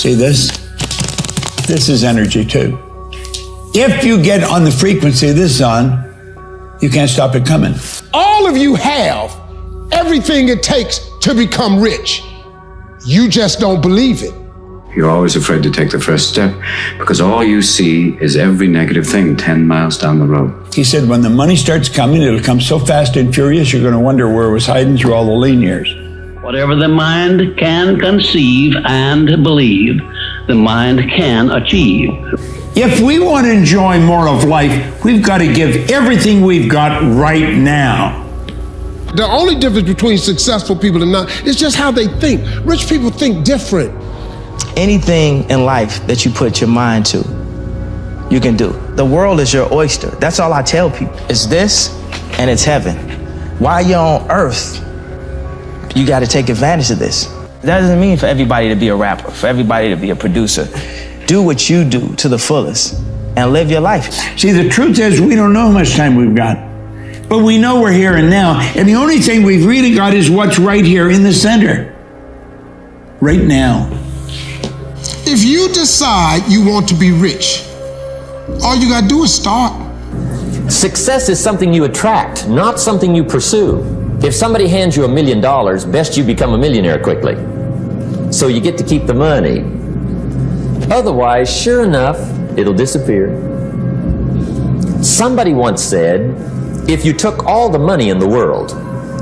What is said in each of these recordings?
See this? This is energy too. If you get on the frequency this is on, you can't stop it coming. All of you have everything it takes to become rich. You just don't believe it. You're always afraid to take the first step because all you see is every negative thing 10 miles down the road. He said, when the money starts coming, it'll come so fast and furious, you're going to wonder where it was hiding through all the lean years. Whatever the mind can conceive and believe, the mind can achieve. If we want to enjoy more of life, we've got to give everything we've got right now. The only difference between successful people and not is just how they think. Rich people think different. Anything in life that you put your mind to, you can do. The world is your oyster. That's all I tell people. It's this and it's heaven. While you're on earth, you got to take advantage of this. That doesn't mean for everybody to be a rapper, for everybody to be a producer. Do what you do to the fullest and live your life. See, the truth is we don't know how much time we've got, but we know we're here and now. And the only thing we've really got is what's right here in the center, right now. If you decide you want to be rich, all you gotta do is start. Success is something you attract, not something you pursue. If somebody hands you $1 million, best you become a millionaire quickly. So you get to keep the money. Otherwise, sure enough, it'll disappear. Somebody once said, if you took all the money in the world,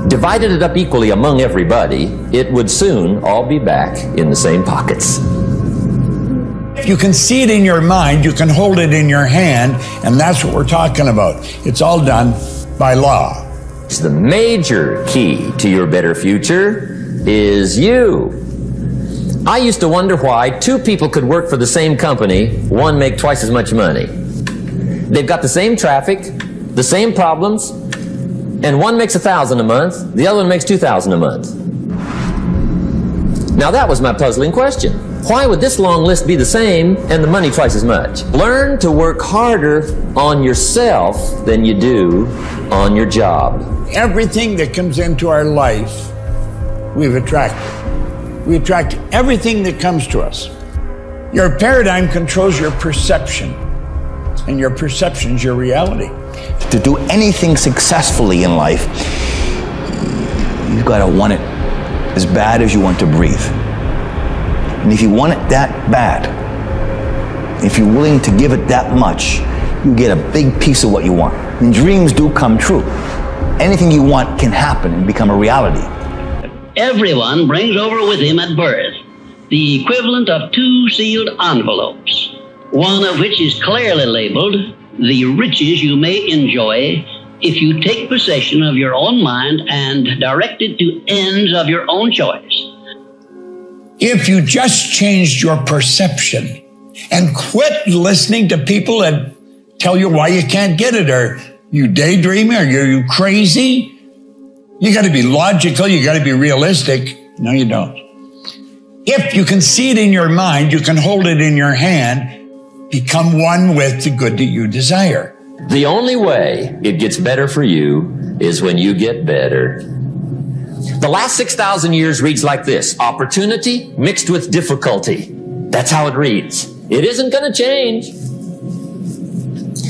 divided it up equally among everybody, it would soon all be back in the same pockets. If you can see it in your mind, you can hold it in your hand, and that's what we're talking about. It's all done by law. The major key to your better future is you. I used to wonder why two people could work for the same company, one make twice as much money. They've got the same traffic, the same problems, and one makes $1,000 a month, the other one makes $2,000 a month. Now that was my puzzling question. Why would this long list be the same and the money twice as much? Learn to work harder on yourself than you do on your job. Everything that comes into our life, we've attracted. We attract everything that comes to us. Your paradigm controls your perception, and your perception is your reality. To do anything successfully in life, you've got to want it as bad as you want to breathe. And if you want it that bad, if you're willing to give it that much, you get a big piece of what you want. And dreams do come true. Anything you want can happen and become a reality. Everyone brings over with him at birth the equivalent of 2 sealed envelopes, one of which is clearly labeled, the riches you may enjoy if you take possession of your own mind and direct it to ends of your own choice. If you just changed your perception and quit listening to people that tell you why you can't get it, or you daydreaming, or you crazy, you got to be logical, you got to be realistic. No, you don't. If you can see it in your mind, you can hold it in your hand, become one with the good that you desire. The only way it gets better for you is when you get better. The last 6,000 years reads like this: opportunity mixed with difficulty. That's how it reads. It isn't going to change.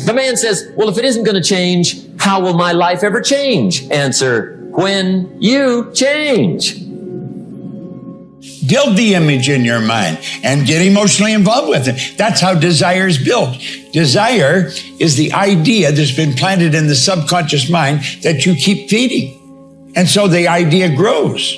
The man says, well, if it isn't going to change, how will my life ever change? Answer, when you change. Build the image in your mind and get emotionally involved with it. That's how desire is built. Desire is the idea that's been planted in the subconscious mind that you keep feeding. And so the idea grows.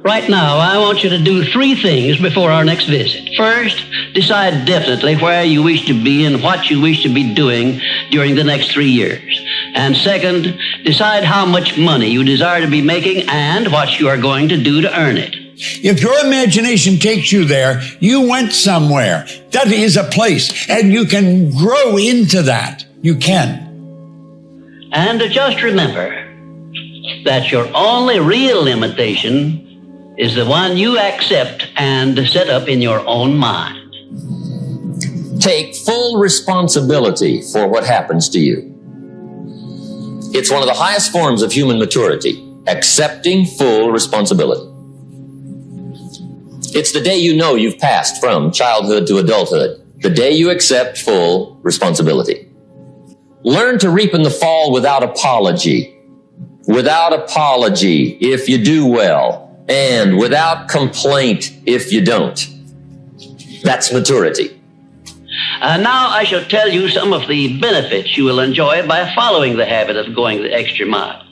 Right now, I want you to do 3 things before our next visit. First, decide definitely where you wish to be and what you wish to be doing during the next 3 years. And second, decide how much money you desire to be making and what you are going to do to earn it. If your imagination takes you there, you went somewhere. That is a place, and you can grow into that. You can. And just remember that your only real limitation is the one you accept and set up in your own mind. Take full responsibility for what happens to you. It's one of the highest forms of human maturity, accepting full responsibility. It's the day you know you've passed from childhood to adulthood. The day you accept full responsibility. Learn to reap in the fall without apology. Without apology if you do well, and without complaint if you don't. That's maturity. Now I shall tell you some of the benefits you will enjoy by following the habit of going the extra mile.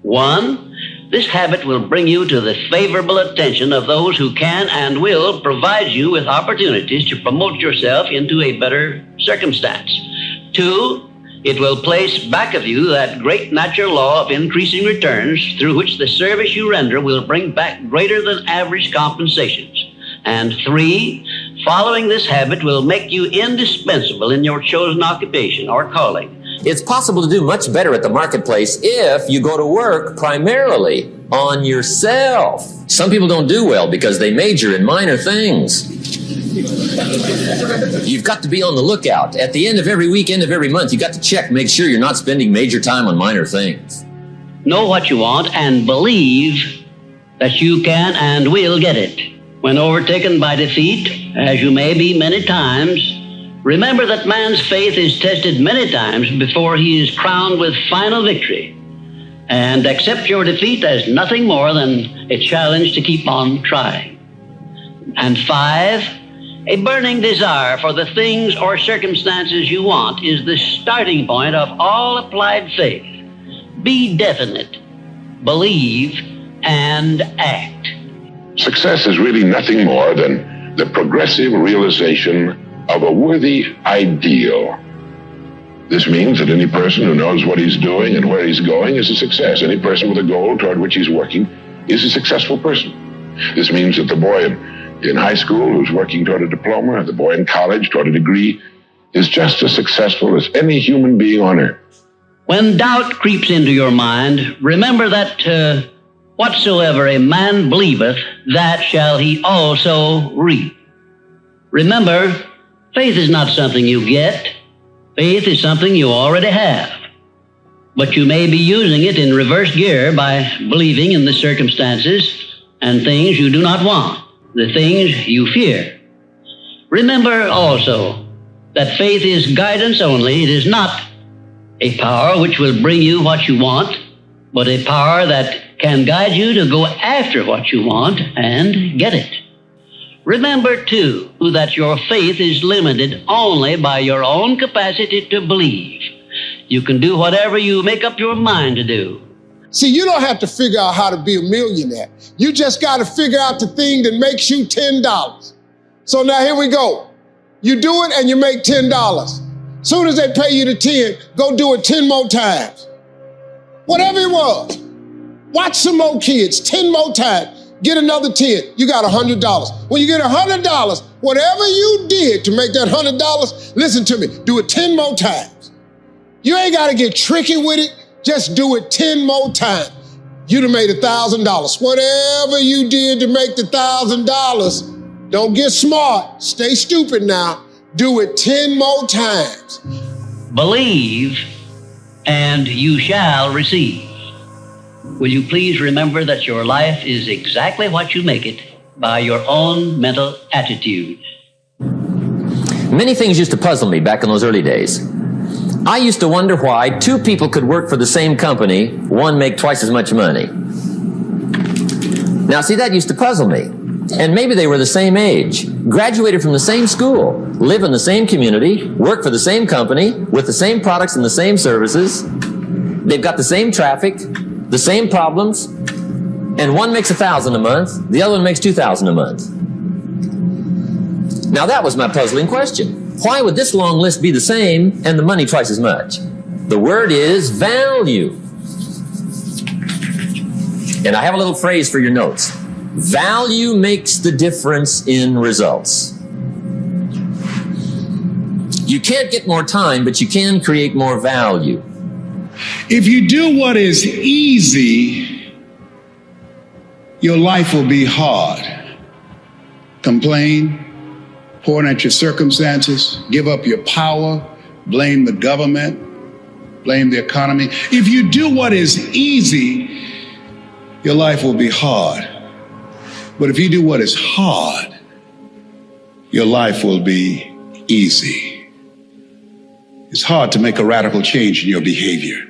1, this habit will bring you to the favorable attention of those who can and will provide you with opportunities to promote yourself into a better circumstance. 2, it will place back of you that great natural law of increasing returns through which the service you render will bring back greater than average compensations. And 3, following this habit will make you indispensable in your chosen occupation or calling. It's possible to do much better at the marketplace if you go to work primarily on yourself. Some people don't do well because they major in minor things. You've got to be on the lookout. At the end of every week, end of every month, you've got to check, make sure you're not spending major time on minor things. Know what you want and believe that you can and will get it. When overtaken by defeat, as you may be many times, remember that man's faith is tested many times before he is crowned with final victory. And accept your defeat as nothing more than a challenge to keep on trying. And 5, a burning desire for the things or circumstances you want is the starting point of all applied faith. Be definite, believe, and act. Success is really nothing more than the progressive realization of a worthy ideal. This means that any person who knows what he's doing and where he's going is a success. Any person with a goal toward which he's working is a successful person. This means that the boy in high school who's working toward a diploma, the boy in college toward a degree, is just as successful as any human being on earth. When doubt creeps into your mind, remember that whatsoever a man believeth, that shall he also reap. Remember, faith is not something you get. Faith is something you already have. But you may be using it in reverse gear by believing in the circumstances and things you do not want, the things you fear. Remember also that faith is guidance only. It is not a power which will bring you what you want, but a power that can guide you to go after what you want and get it. Remember, too, that your faith is limited only by your own capacity to believe. You can do whatever you make up your mind to do. See, you don't have to figure out how to be a millionaire. You just got to figure out the thing that makes you $10. So now here we go. You do it and you make $10. Soon as they pay you the 10, go do it 10 more times. Whatever it was. Watch some more kids 10 more times. Get another 10. You got $100. When you get $100, whatever you did to make that $100, listen to me, do it 10 more times. You ain't got to get tricky with it. Just do it 10 more times. You'd have made $1,000. Whatever you did to make the $1,000, don't get smart. Stay stupid now. Do it 10 more times. Believe, and you shall receive. Will you please remember that your life is exactly what you make it by your own mental attitude. Many things used to puzzle me back in those early days. I used to wonder why 2 people could work for the same company, one make twice as much money. Now, see, that used to puzzle me. And maybe they were the same age, graduated from the same school, live in the same community, work for the same company, with the same products and the same services. They've got the same traffic, the same problems, and one makes $1,000 a month, the other one makes $2,000 a month. Now that was my puzzling question. Why would this long list be the same and the money twice as much? The word is value. And I have a little phrase for your notes. Value makes the difference in results. You can't get more time, but you can create more value. If you do what is easy, your life will be hard. Complain, point at your circumstances, give up your power, blame the government, blame the economy. If you do what is easy, your life will be hard. But if you do what is hard, your life will be easy. It's hard to make a radical change in your behavior.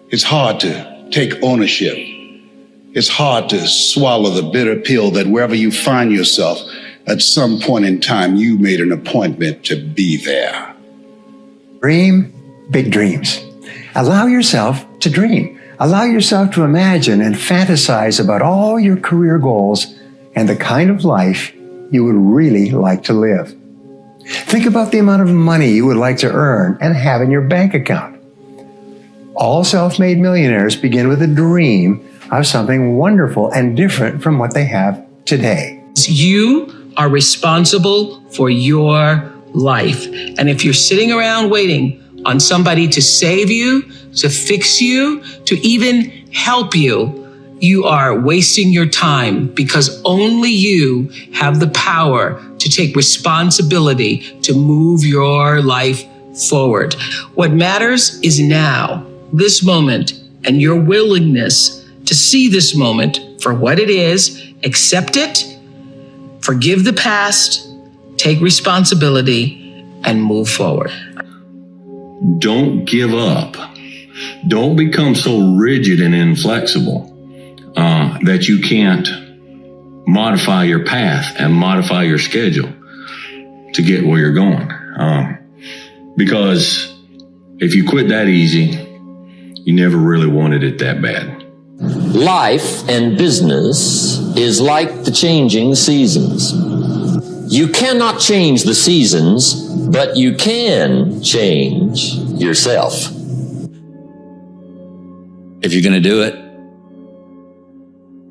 It's hard to take ownership. It's hard to swallow the bitter pill that wherever you find yourself, at some point in time, you made an appointment to be there. Dream big dreams. Allow yourself to dream. Allow yourself to imagine and fantasize about all your career goals and the kind of life you would really like to live. Think about the amount of money you would like to earn and have in your bank account. All self-made millionaires begin with a dream of something wonderful and different from what they have today. You are responsible for your life. And if you're sitting around waiting on somebody to save you, to fix you, to even help you, you are wasting your time, because only you have the power to take responsibility to move your life forward. What matters is now, this moment, and your willingness to see this moment for what it is, accept it, forgive the past, take responsibility, and move forward. Don't give up. Don't become so rigid and inflexible that you can't modify your path and modify your schedule to get where you're going. Because if you quit that easy, you never really wanted it that bad. Life and business is like the changing seasons. You cannot change the seasons, but you can change yourself. If you're going to do it,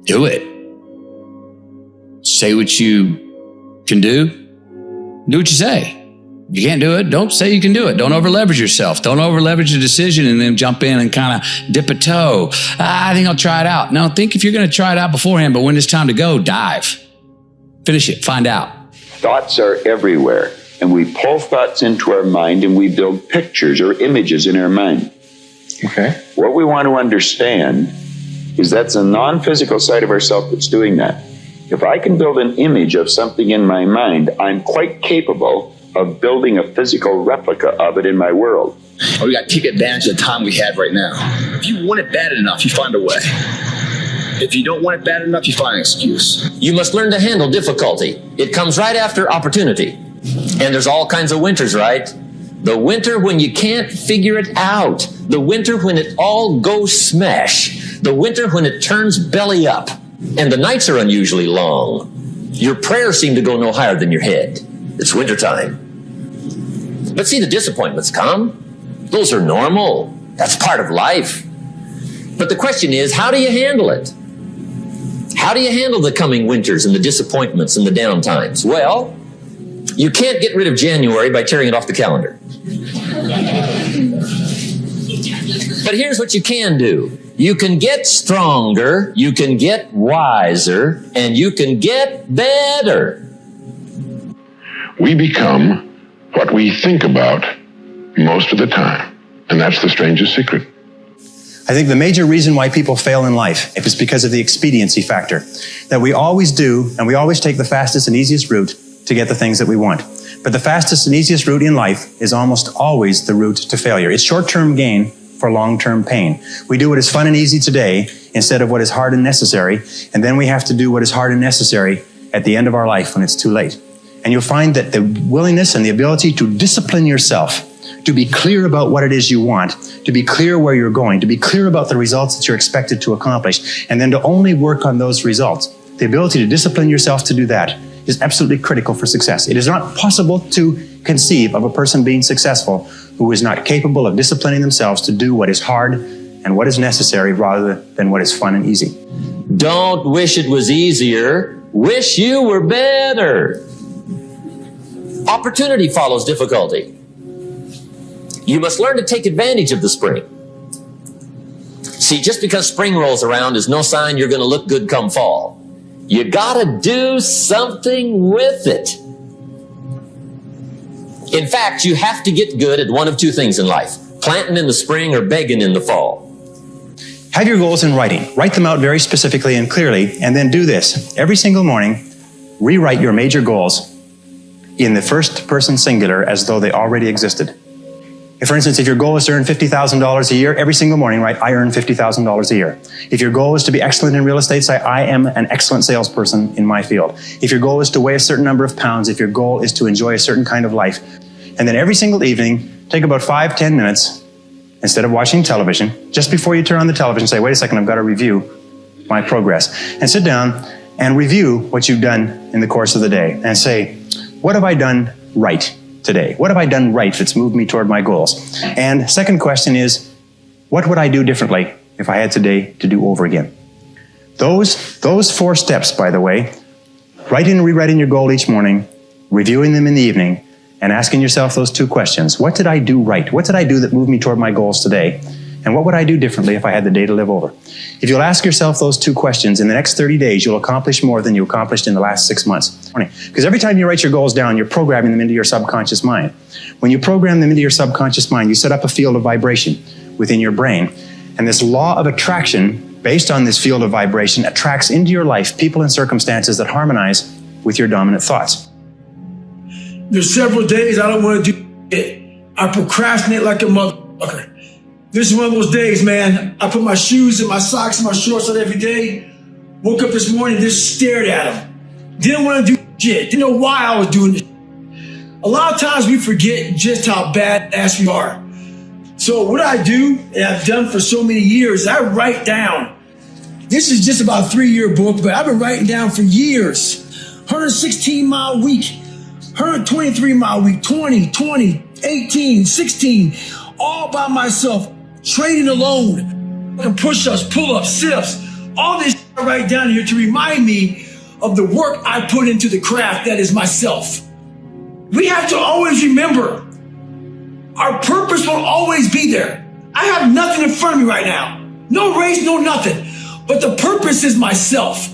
do it. Say what you can do. Do what you say. You can't do it, don't say you can do it. Don't over-leverage yourself. Don't over-leverage a decision and then jump in and kind of dip a toe. I think I'll try it out. No, think if you're going to try it out beforehand, but when it's time to go, dive. Finish it, find out. Thoughts are everywhere, and we pull thoughts into our mind and we build pictures or images in our mind. Okay. What we want to understand is that's a non-physical side of ourself that's doing that. If I can build an image of something in my mind, I'm quite capable of building a physical replica of it in my world. We got to take advantage of the time we have right now. If you want it bad enough, you find a way. If you don't want it bad enough, you find an excuse. You must learn to handle difficulty. It comes right after opportunity. And there's all kinds of winters, right? The winter when you can't figure it out. The winter when it all goes smash. The winter when it turns belly up. And the nights are unusually long. Your prayers seem to go no higher than your head. It's wintertime. But see, the disappointments come. Those are normal. That's part of life. But the question is, how do you handle it? How do you handle the coming winters and the disappointments and the downtimes? Well, you can't get rid of January by tearing it off the calendar. But here's what you can do. You can get stronger, you can get wiser, and you can get better. We become what we think about most of the time. And that's the strangest secret. I think the major reason why people fail in life is because of the expediency factor. That we always do, and we always take the fastest and easiest route to get the things that we want. But the fastest and easiest route in life is almost always the route to failure. It's short-term gain for long-term pain. We do what is fun and easy today instead of what is hard and necessary, and then we have to do what is hard and necessary at the end of our life when it's too late. And you'll find that the willingness and the ability to discipline yourself, to be clear about what it is you want, to be clear where you're going, to be clear about the results that you're expected to accomplish, and then to only work on those results. The ability to discipline yourself to do that is absolutely critical for success. It is not possible to conceive of a person being successful who is not capable of disciplining themselves to do what is hard and what is necessary rather than what is fun and easy. Don't wish it was easier. Wish you were better. Opportunity follows difficulty. You must learn to take advantage of the spring. See, just because spring rolls around is no sign you're going to look good come fall. You got to do something with it. In fact, you have to get good at one of two things in life: planting in the spring or begging in the fall. Have your goals in writing. Write them out very specifically and clearly, and then do this. Every single morning, rewrite your major goals in the first person singular as though they already existed. For instance, if your goal is to earn $50,000 a year, every single morning write, I earn $50,000 a year. If your goal is to be excellent in real estate, say, I am an excellent salesperson in my field. If your goal is to weigh a certain number of pounds, if your goal is to enjoy a certain kind of life. And then every single evening, take about 5-10 minutes, instead of watching television, just before you turn on the television, say, wait a second, I've got to review my progress. And sit down and review what you've done in the course of the day and say, what have I done right today? What have I done right that's moved me toward my goals? And second question is, what would I do differently if I had today to do over again? Those 4 steps, by the way, writing and rewriting your goal each morning, reviewing them in the evening, and asking yourself those 2 questions. What did I do right? What did I do that moved me toward my goals today? And what would I do differently if I had the day to live over? If you'll ask yourself those 2 questions, in the next 30 days, you'll accomplish more than you accomplished in the last 6 months. Because every time you write your goals down, you're programming them into your subconscious mind. When you program them into your subconscious mind, you set up a field of vibration within your brain. And this law of attraction, based on this field of vibration, attracts into your life people and circumstances that harmonize with your dominant thoughts. There's several days I don't want to do it. I procrastinate like a motherfucker. This is one of those days, man. I put my shoes and my socks and my shorts on every day. Woke up this morning, just stared at them. Didn't want to do shit. Didn't know why I was doing this. A lot of times we forget just how badass we are. So what I do, and I've done for so many years, I write down. This is just about a 3-year book, but I've been writing down for years. 116-mile week, 123-mile week, 20, 18, 16, all by myself. Training alone, push-ups, pull-ups, sit-ups, all this I write down here to remind me of the work I put into the craft that is myself. We have to always remember our purpose will always be there. I have nothing in front of me right now. No race, no nothing. But the purpose is myself.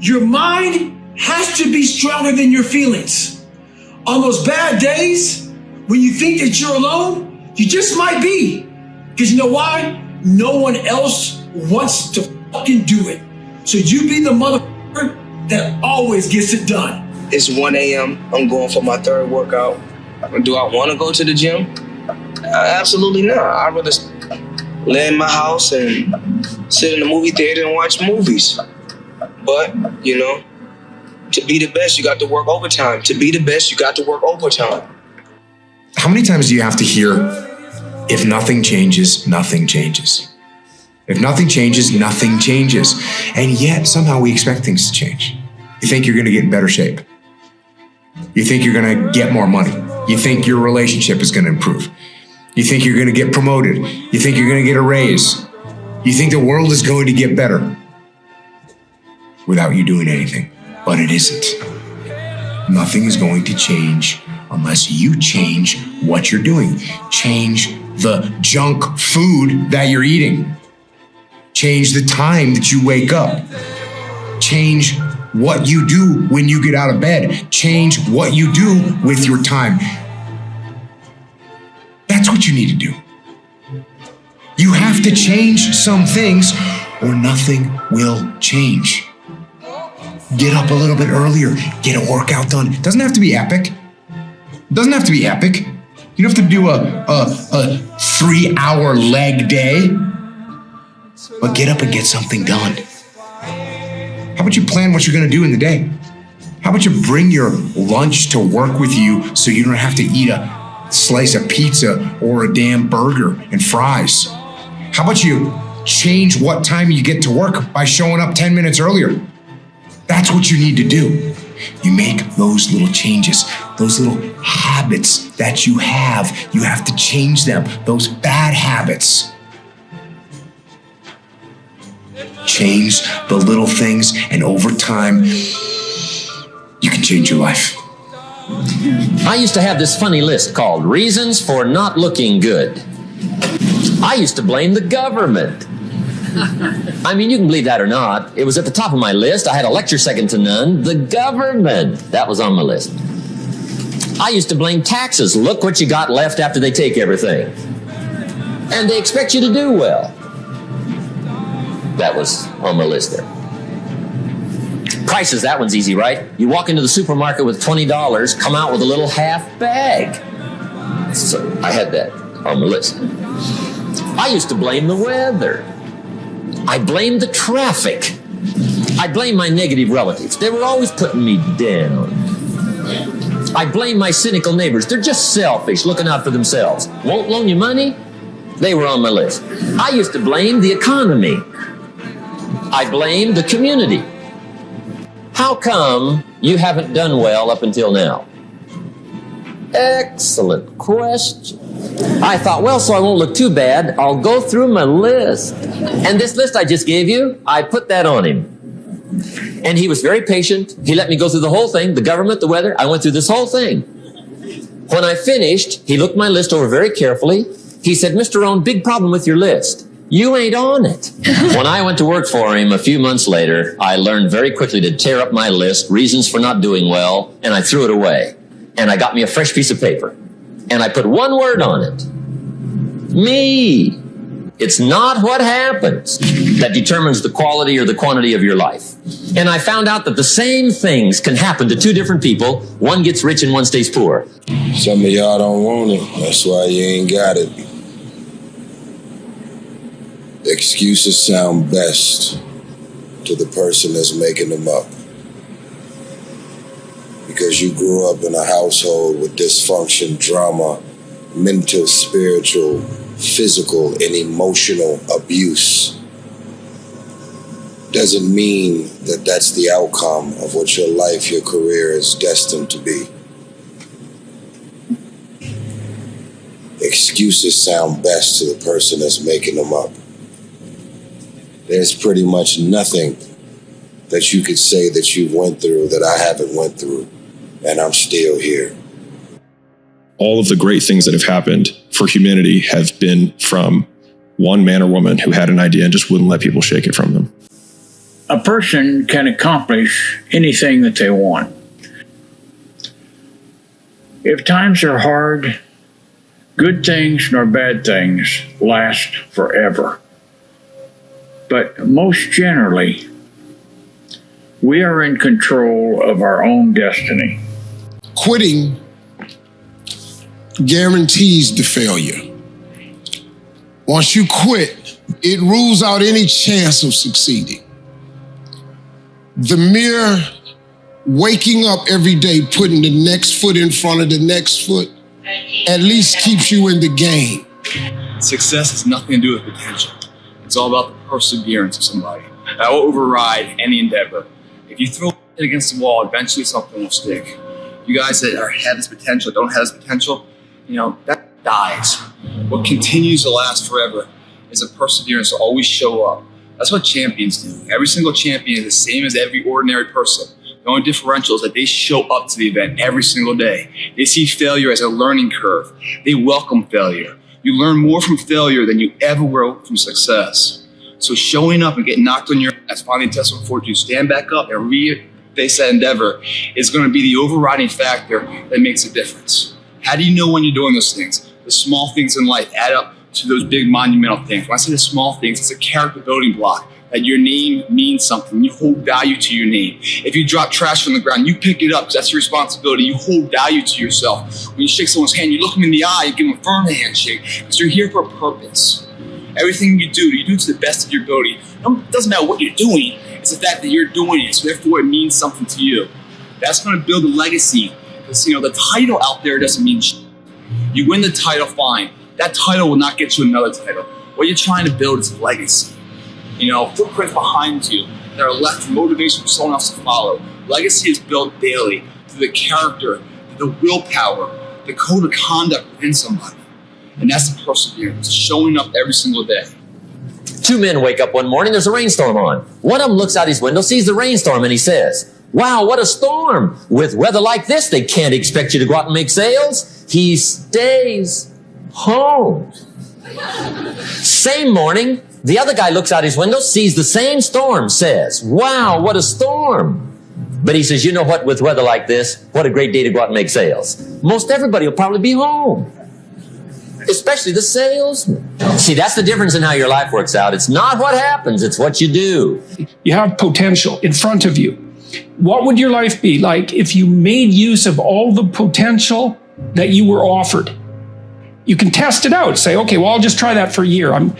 Your mind has to be stronger than your feelings. On those bad days, when you think that you're alone, you just might be. Because you know why? No one else wants to fucking do it. So you be the motherfucker that always gets it done. It's 1 a.m. I'm going for my 3rd workout. Do I want to go to the gym? Absolutely not. I'd rather lay in my house and sit in the movie theater and watch movies. But, you know, to be the best, you got to work overtime. To be the best, you got to work overtime. How many times do you have to hear, if nothing changes, nothing changes? If nothing changes, nothing changes. And yet, somehow we expect things to change. You think you're going to get in better shape. You think you're going to get more money. You think your relationship is going to improve. You think you're going to get promoted. You think you're going to get a raise. You think the world is going to get better without you doing anything. But it isn't. Nothing is going to change unless you change what you're doing. Change the junk food that you're eating. Change the time that you wake up. Change what you do when you get out of bed. Change what you do with your time. That's what you need to do. You have to change some things or nothing will change. Get up a little bit earlier. Get a workout done. It doesn't have to be epic. It doesn't have to be epic. You don't have to do a 3-hour leg day. But get up and get something done. How about you plan what you're going to do in the day? How about you bring your lunch to work with you so you don't have to eat a slice of pizza or a damn burger and fries? How about you change what time you get to work by showing up 10 minutes earlier? That's what you need to do. You make those little changes, those little habits that you have to change them, those bad habits. Change the little things, and over time, you can change your life. I used to have this funny list called Reasons for Not Looking Good. I used to blame the government. I mean, you can believe that or not. It was at the top of my list. I had a lecture second to none. The government. That was on my list. I used to blame taxes. Look what you got left after they take everything. And they expect you to do well. That was on my list there. Prices, that one's easy, right? You walk into the supermarket with $20, come out with a little half bag. So I had that on the list. I used to blame the weather. I blamed the traffic. I blamed my negative relatives. They were always putting me down. I blame my cynical neighbors. They're just selfish, looking out for themselves. Won't loan you money? They were on my list. I used to blame the economy. I blamed the community. How come you haven't done well up until now? Excellent question. I thought, well, so I won't look too bad, I'll go through my list. And this list I just gave you, I put that on him. And he was very patient. He let me go through the whole thing, the government, the weather. I went through this whole thing. When I finished, he looked my list over very carefully. He said, Mr. Rohn, big problem with your list. You ain't on it. When I went to work for him a few months later, I learned very quickly to tear up my list, reasons for not doing well, and I threw it away. And I got me a fresh piece of paper. And I put one word on it. Me. It's not what happens that determines the quality or the quantity of your life. And I found out that the same things can happen to two different people. One gets rich and one stays poor. Some of y'all don't want it. That's why you ain't got it. Excuses sound best to the person that's making them up. Because you grew up in a household with dysfunction, drama, mental, spiritual, physical, and emotional abuse. Doesn't mean that that's the outcome of what your life, your career is destined to be. Excuses sound best to the person that's making them up. There's pretty much nothing that you could say that you went through that I haven't went through, and I'm still here. All of the great things that have happened for humanity have been from one man or woman who had an idea and just wouldn't let people shake it from them. A person can accomplish anything that they want. If times are hard, good things nor bad things last forever. But most generally, we are in control of our own destiny. Quitting guarantees the failure. Once you quit, it rules out any chance of succeeding. The mere waking up every day, putting the next foot in front of the next foot, at least keeps you in the game. Success has nothing to do with potential. It's all about the perseverance of somebody. That will override any endeavor. If you throw it against the wall, eventually something will stick. You guys that have this potential, don't have this potential, that dies. What continues to last forever is a perseverance to always show up. That's what champions do. Every single champion is the same as every ordinary person. The only differential is that they show up to the event every single day. They see failure as a learning curve. They welcome failure. You learn more from failure than you ever will from success. So showing up and getting knocked on your ass, finding testing fortitude, you stand back up and face that endeavor is going to be the overriding factor that makes a difference. How do you know when you're doing those things? The small things in life add up to those big monumental things. When I say the small things, it's a character building block. That your name means something. You hold value to your name. If you drop trash on the ground, you pick it up because that's your responsibility. You hold value to yourself. When you shake someone's hand, you look them in the eye, you give them a firm handshake because you're here for a purpose. Everything you do to the best of your ability. It doesn't matter what you're doing. It's the fact that you're doing it. So therefore, it means something to you. That's going to build a legacy. Because, the title out there doesn't mean shit. You win the title, fine. That title will not get you another title. What you're trying to build is a legacy. Footprints behind you that are left for motivation for someone else to follow. Legacy is built daily through the character, the willpower, the code of conduct within somebody. And that's the perseverance, showing up every single day. Two men wake up one morning, there's a rainstorm on. One of them looks out his window, sees the rainstorm, and he says, wow, what a storm. With weather like this, they can't expect you to go out and make sales. He stays home. Same morning, the other guy looks out his window, sees the same storm, says, wow, what a storm. But he says, you know what, with weather like this, what a great day to go out and make sales. Most everybody will probably be home. Especially the salesman. See, that's the difference in how your life works out. It's not what happens, it's what you do. You have potential in front of you. What would your life be like if you made use of all the potential that you were offered? You can test it out. Say, okay, well, I'll just try that for a year. I'm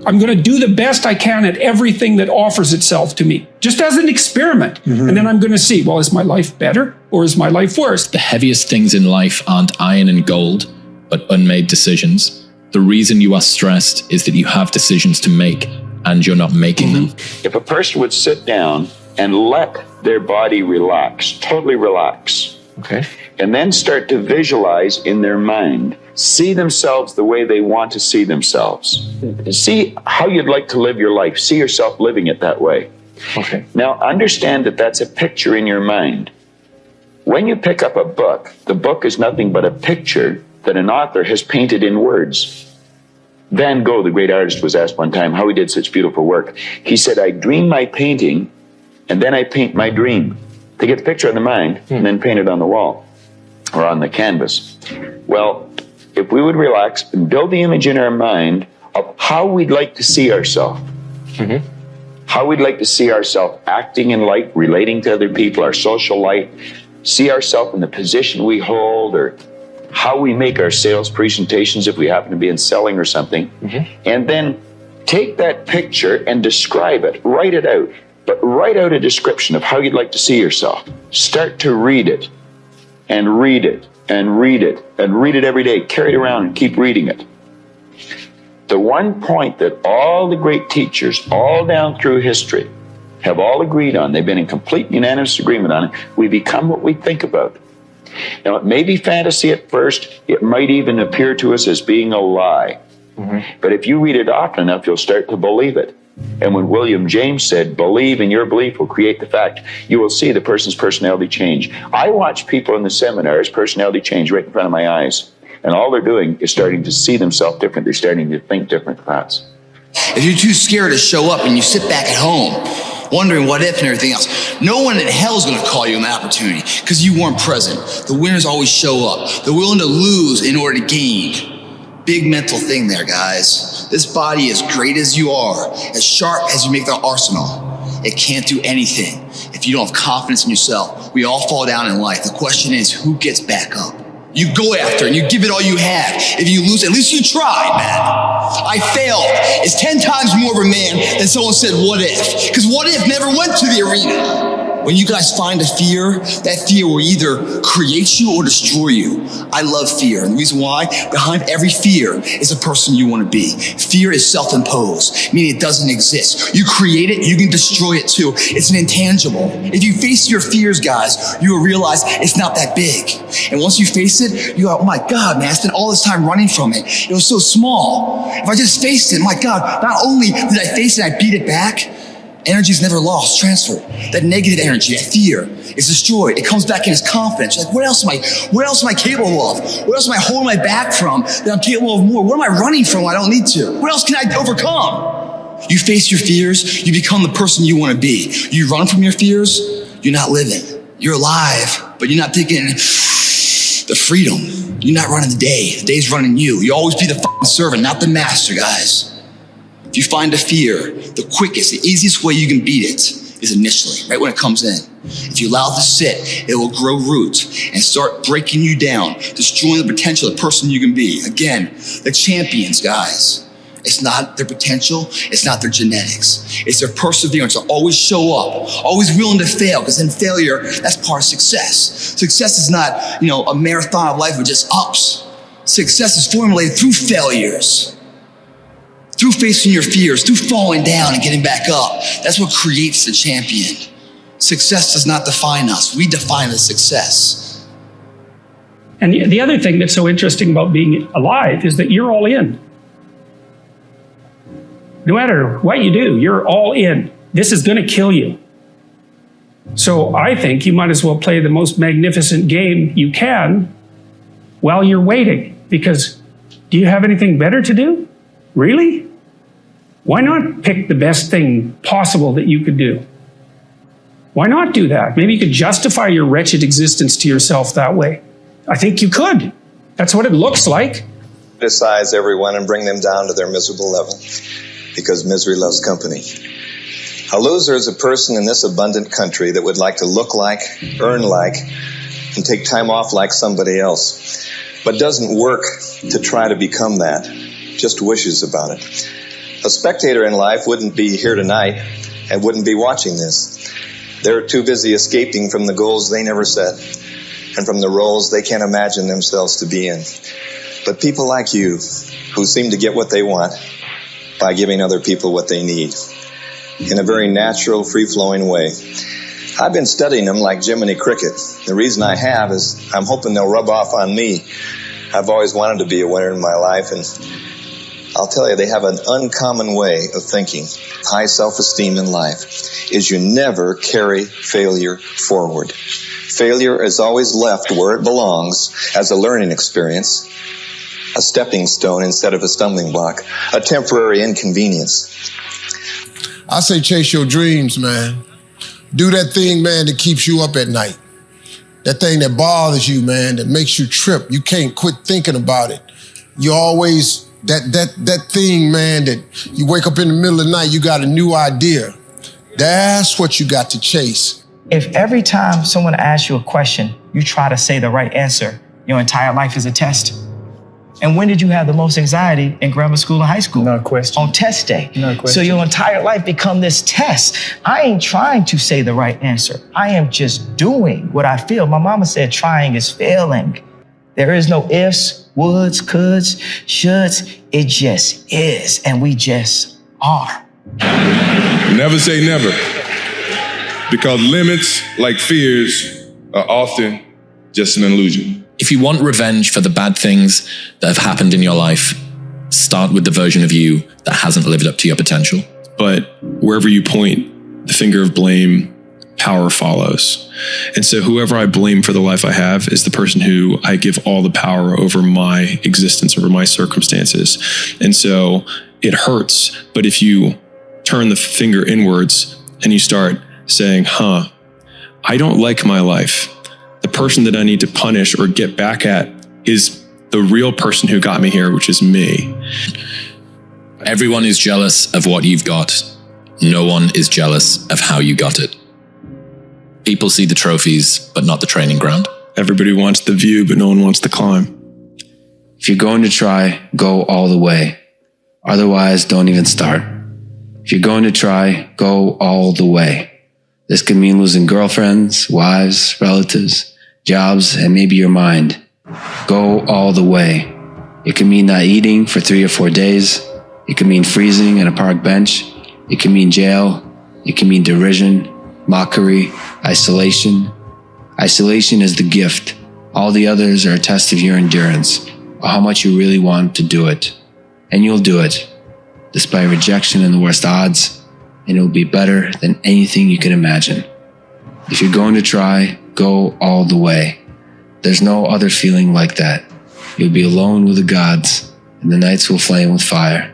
going to do the best I can at everything that offers itself to me, just as an experiment. And then I'm going to see, well, is my life better or is my life worse? The heaviest things in life aren't iron and gold, but unmade decisions. The reason you are stressed is that you have decisions to make and you're not making them. If a person would sit down and let their body relax, totally relax, okay, and then start to visualize in their mind, see themselves the way they want to see themselves. See how you'd like to live your life. See yourself living it that way. Okay. Now, understand that that's a picture in your mind. When you pick up a book, the book is nothing but a picture that an author has painted in words. Van Gogh, the great artist, was asked one time how he did such beautiful work. He said, I dream my painting, and then I paint my dream. They get the picture in the mind, and then paint it on the wall or on the canvas. Well, if we would relax and build the image in our mind of how we'd like to see ourselves, how we'd like to see ourselves acting in life, relating to other people, our social life, see ourselves in the position we hold, or how we make our sales presentations if we happen to be in selling or something, and then take that picture and describe it, write it out, but write out a description of how you'd like to see yourself. Start to read it, and read it, and read it, and read it every day. Carry it around and keep reading it. The one point that all the great teachers, all down through history, have all agreed on, they've been in complete unanimous agreement on it, we become what we think about. Now, it may be fantasy at first, it might even appear to us as being a lie. But if you read it often enough, you'll start to believe it. And when William James said, believe and your belief will create the fact, you will see the person's personality change. I watch people in the seminars, personality change right in front of my eyes. And all they're doing is starting to see themselves different. They're starting to think different thoughts. If you're too scared to show up and you sit back at home, wondering what if and everything else, no one in hell is going to call you an opportunity because you weren't present. The winners always show up. They're willing to lose in order to gain. Big mental thing there, guys. This body, as great as you are, as sharp as you make the arsenal, it can't do anything if you don't have confidence in yourself. We all fall down in life. The question is, who gets back up? You go after it and you give it all you have. If you lose, at least you tried, man. I failed. It's 10 times more of a man than someone said, what if? Because what if never went to the arena. When you guys find a fear, that fear will either create you or destroy you. I love fear. And the reason why, behind every fear is a person you want to be. Fear is self-imposed, meaning it doesn't exist. You create it, you can destroy it too. It's an intangible. If you face your fears, guys, you will realize it's not that big. And once you face it, you go, oh my God, man, I spent all this time running from it. It was so small. If I just faced it, my God, not only did I face it, I beat it back. Energy is never lost, transferred. That negative energy, that fear, is destroyed. It comes back in as confidence. You're like, what else am I capable of? What else am I holding my back from that I'm capable of more? What am I running from I don't need to? What else can I overcome? You face your fears, you become the person you want to be. You run from your fears, you're not living. You're alive, but you're not taking the freedom. You're not running the day. The day's running you. You always be the fucking servant, not the master, guys. If you find a fear, the quickest, the easiest way you can beat it is initially, right when it comes in. If you allow it to sit, it will grow roots and start breaking you down, destroying the potential of the person you can be. Again, the champions, guys. It's not their potential, it's not their genetics. It's their perseverance to always show up, always willing to fail, because in failure, that's part of success. Success is not, a marathon of life with just ups. Success is formulated through failures. Through facing your fears, through falling down and getting back up. That's what creates the champion. Success does not define us. We define the success. And the other thing that's so interesting about being alive is that you're all in. No matter what you do, you're all in. This is going to kill you. So I think you might as well play the most magnificent game you can while you're waiting. Because do you have anything better to do? Really? Why not pick the best thing possible that you could do? Why not do that? Maybe you could justify your wretched existence to yourself that way. I think you could. That's what it looks like. criticize everyone and bring them down to their miserable level, because misery loves company. A loser is a person in this abundant country that would like to look like, earn like, and take time off like somebody else, but doesn't work to try to become that, just wishes about it. A spectator in life wouldn't be here tonight and wouldn't be watching this. They're too busy escaping from the goals they never set and from the roles they can't imagine themselves to be in. But people like you, who seem to get what they want by giving other people what they need, in a very natural, free-flowing way. I've been studying them like Jiminy Cricket. The reason I have is I'm hoping they'll rub off on me. I've always wanted to be a winner in my life, and I'll tell you, they have an uncommon way of thinking. High self-esteem in life is you never carry failure forward. Failure is always left where it belongs as a learning experience, a stepping stone instead of a stumbling block, a temporary inconvenience. I say chase your dreams, man. Do that thing, man, that keeps you up at night. That thing that bothers you, man, that makes you trip. You can't quit thinking about it. You always, that thing, man, that you wake up in the middle of the night, you got a new idea. That's what you got to chase. If every time someone asks you a question, you try to say the right answer, your entire life is a test. And when did you have the most anxiety in grammar school and high school? No question. On test day. No question. So your entire life become this test. I ain't trying to say the right answer. I am just doing what I feel. My mama said trying is failing. There is no ifs, woulds, coulds, shoulds. It just is, and we just are. Never say never, because limits, like fears, are often just an illusion. If you want revenge for the bad things that have happened in your life, start with the version of you that hasn't lived up to your potential. But wherever you point the finger of blame, power follows. And so whoever I blame for the life I have is the person who I give all the power over my existence, over my circumstances. And so it hurts. But if you turn the finger inwards and you start saying, I don't like my life. The person that I need to punish or get back at is the real person who got me here, which is me. Everyone is jealous of what you've got. No one is jealous of how you got it. People see the trophies, but not the training ground. Everybody wants the view, but no one wants the climb. If you're going to try, go all the way. Otherwise, don't even start. If you're going to try, go all the way. This could mean losing girlfriends, wives, relatives, jobs, and maybe your mind. Go all the way. It could mean not eating for 3 or 4 days. It could mean freezing on a park bench. It can mean jail. It can mean derision, mockery, isolation. Isolation is the gift. All the others are a test of your endurance, or how much you really want to do it. And you'll do it, despite rejection and the worst odds. And it will be better than anything you can imagine. If you're going to try, go all the way. There's no other feeling like that. You'll be alone with the gods, and the nights will flame with fire.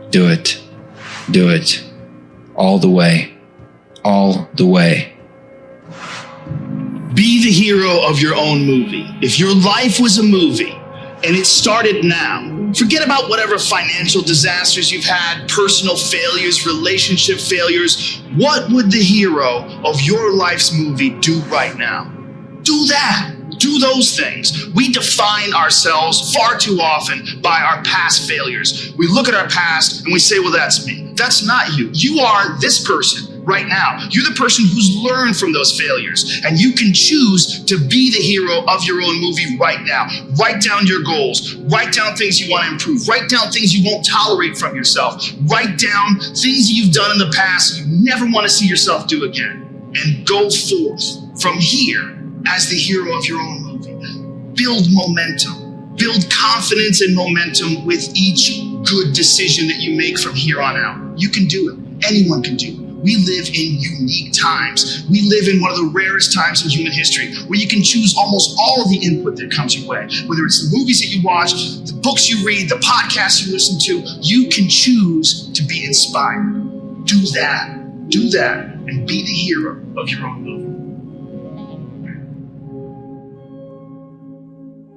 Do it. Do it. All the way. All the way. Be the hero of your own movie. If your life was a movie, and it started now, forget about whatever financial disasters you've had, personal failures, relationship failures. What would the hero of your life's movie do right now? Do that. Do those things. We define ourselves far too often by our past failures. We look at our past and we say, well, that's me. That's not you. You are this person right now. You're the person who's learned from those failures, and you can choose to be the hero of your own movie right now. Write down your goals. Write down things you want to improve. Write down things you won't tolerate from yourself. Write down things you've done in the past you never want to see yourself do again, and go forth from here as the hero of your own movie. Build momentum. Build confidence and momentum with each good decision that you make from here on out. You can do it. Anyone can do it. We live in unique times. We live in one of the rarest times in human history where you can choose almost all of the input that comes your way. Whether it's the movies that you watch, the books you read, the podcasts you listen to, you can choose to be inspired. Do that. Do that and be the hero of your own movie.